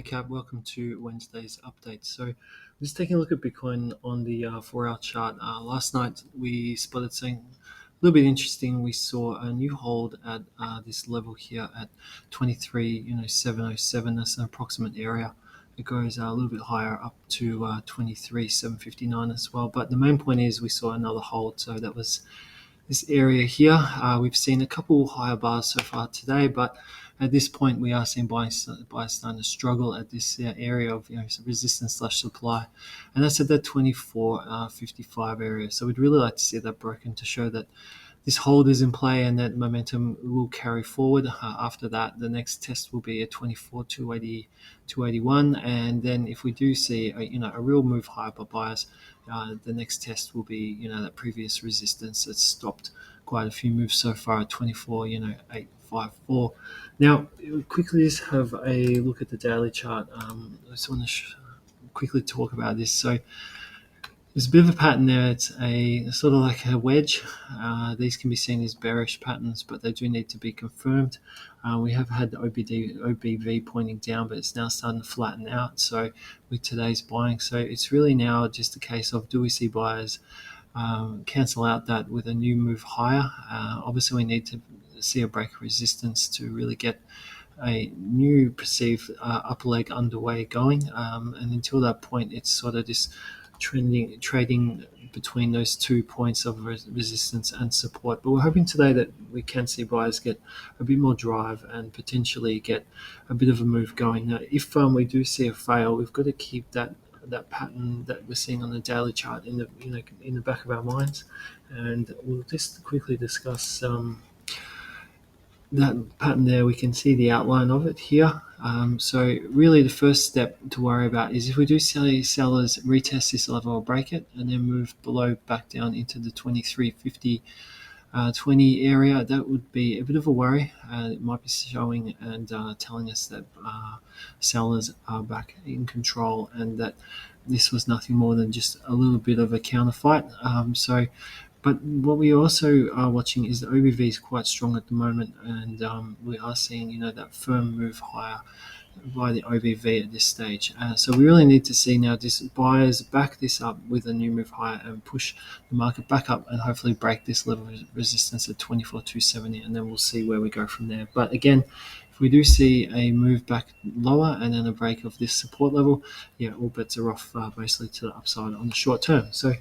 Cap, welcome to Wednesday's update. So, just taking a look at Bitcoin on the 4-hour chart. Last night we spotted something a little bit interesting. We saw a new hold at this level here at 23,707. That's an approximate area. It goes a little bit higher up to 23,759 as well. But the main point is we saw another hold. So that was this area here. We've seen a couple higher bars so far today, but at this point we are seeing buyers starting to struggle at this area of resistance slash supply, and that's at that 24.55 area. So we'd really like to see that broken to show that this hold is in play and that momentum will carry forward. After that, the next test will be at 24,280, 281, and then if we do see a real move higher by buyers, the next test will be that previous resistance that's stopped quite a few moves so far at 24,854. Now, quickly just have a look at the daily chart. I just want to quickly talk about this. So there's a bit of a pattern there. It's a sort of like a wedge. These can be seen as bearish patterns, but they do need to be confirmed. We have had the OBV pointing down, but it's now starting to flatten out. So with today's buying, so it's really now just a case of, do we see buyers cancel out that with a new move higher? Obviously, we need to see a break of resistance to really get a new perceived upper leg underway going. And until that point, it's sort of this trading between those 2 points of resistance and support. But we're hoping today that we can see buyers get a bit more drive and potentially get a bit of a move going. Now, if we do see a fail, we've got to keep that pattern that we're seeing on the daily chart in the back of our minds, and we'll just quickly discuss that pattern there. We can see the outline of it here. So really the first step to worry about is if we do see sellers retest this level or break it and then move below back down into the 2350 20 area, that would be a bit of a worry. It might be showing and telling us that sellers are back in control and that this was nothing more than just a little bit of a counterfight. But what we also are watching is the OBV is quite strong at the moment, and we are seeing that firm move higher by the OBV at this stage. So we really need to see now just buyers back this up with a new move higher and push the market back up and hopefully break this level of resistance at 24,270, and then we'll see where we go from there. But again, if we do see a move back lower and then a break of this support level, all bets are off basically to the upside on the short term. So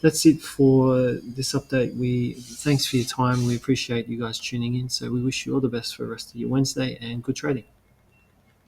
that's it for this update. Thanks for your time. We appreciate you guys tuning in. So we wish you all the best for the rest of your Wednesday and good trading.